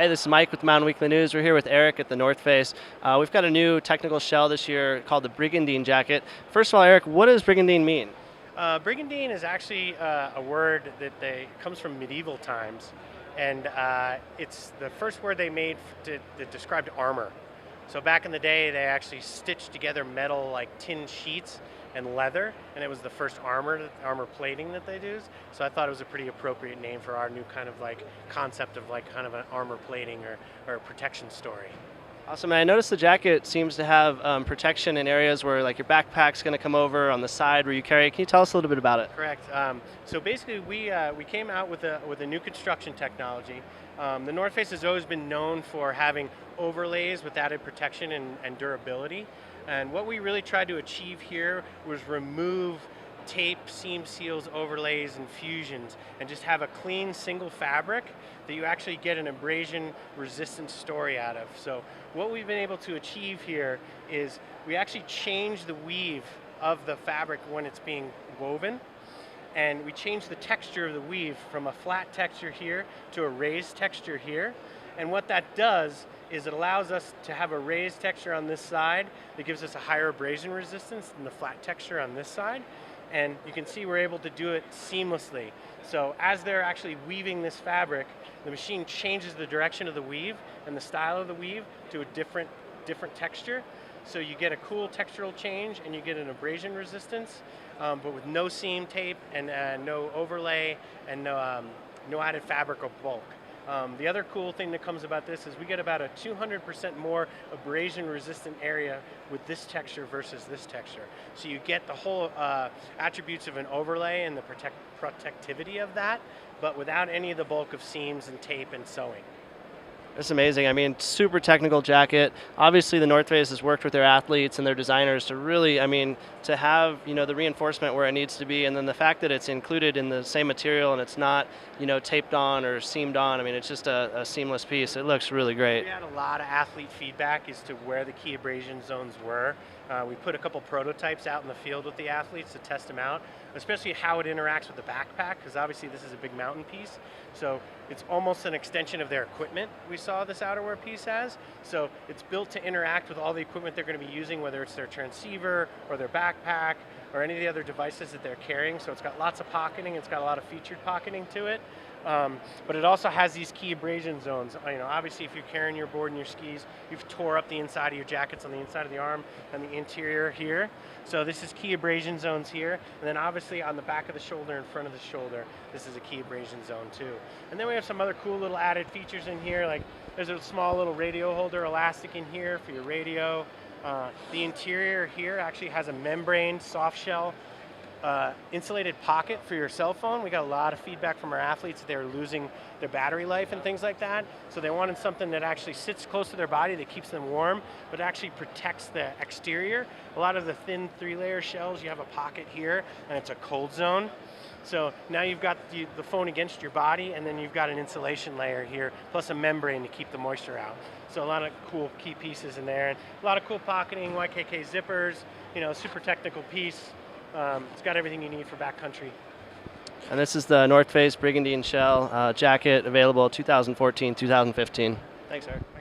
Hey, this is Mike with Mountain Weekly News. We're here with Eric at the North Face. We've got a new technical shell this year called the Brigandine jacket. First of all, Eric, what does Brigandine mean? Brigandine is actually a word that comes from medieval times, and it's the first word they made that described armor. So back in the day, they actually stitched together metal like tin sheets and leather, and it was the first armor plating that they used. So I thought it was a pretty appropriate name for our new kind of like concept of like kind of an armor plating or a protection story. Awesome. And I noticed the jacket seems to have protection in areas where like your backpack's going to come over on the side where you carry it. Can you tell us a little bit about it? Correct. So basically, we came out with a new construction technology. The North Face has always been known for having overlays with added protection and durability. And what we really tried to achieve here was remove tape, seam seals, overlays, and fusions, and just have a clean single fabric that you actually get an abrasion resistant story out of. So what we've been able to achieve here is we actually change the weave of the fabric when it's being woven, and we change the texture of the weave from a flat texture here to a raised texture here. And what that does is it allows us to have a raised texture on this side that gives us a higher abrasion resistance than the flat texture on this side. And you can see we're able to do it seamlessly. So as they're actually weaving this fabric, the machine changes the direction of the weave and the style of the weave to a different texture. So you get a cool textural change and you get an abrasion resistance, but with no seam tape and no overlay and no added fabric or bulk. The other cool thing that comes about this is we get about a 200% more abrasion resistant area with this texture versus this texture. So you get the whole attributes of an overlay and the protectivity of that, but without any of the bulk of seams and tape and sewing. That's amazing. I mean, super technical jacket. Obviously, the North Face has worked with their athletes and their designers to really, to have, the reinforcement where it needs to be, and then the fact that it's included in the same material and it's not, taped on or seamed on. I mean, it's just a seamless piece. It looks really great. We had a lot of athlete feedback as to where the key abrasion zones were. We put a couple prototypes out in the field with the athletes to test them out, especially how it interacts with the backpack, because obviously this is a big mountain piece. So it's almost an extension of their equipment we saw this outerwear piece as. So it's built to interact with all the equipment they're going to be using, whether it's their transceiver or their backpack or any of the other devices that they're carrying. So it's got lots of pocketing, it's got a lot of featured pocketing to it. But it also has these key abrasion zones. Obviously, if you're carrying your board and your skis, you've tore up the inside of your jackets on the inside of the arm and the interior here. So this is key abrasion zones here. And then obviously on the back of the shoulder, in front of the shoulder, this is a key abrasion zone too. And then we have some other cool little added features in here, like there's a small little radio holder elastic in here for your radio. The interior here actually has a membrane soft shell insulated pocket for your cell phone. We got a lot of feedback from our athletes that they were losing their battery life and things like that. So they wanted something that actually sits close to their body, that keeps them warm, but actually protects the exterior. A lot of the thin 3-layer shells, you have a pocket here, and it's a cold zone. So now you've got the phone against your body, and then you've got an insulation layer here, plus a membrane to keep the moisture out. So a lot of cool key pieces in there, and a lot of cool pocketing, YKK zippers, super technical piece. It's got everything you need for backcountry. And this is the North Face Brigandine shell jacket, available 2014, 2015. Thanks, Eric.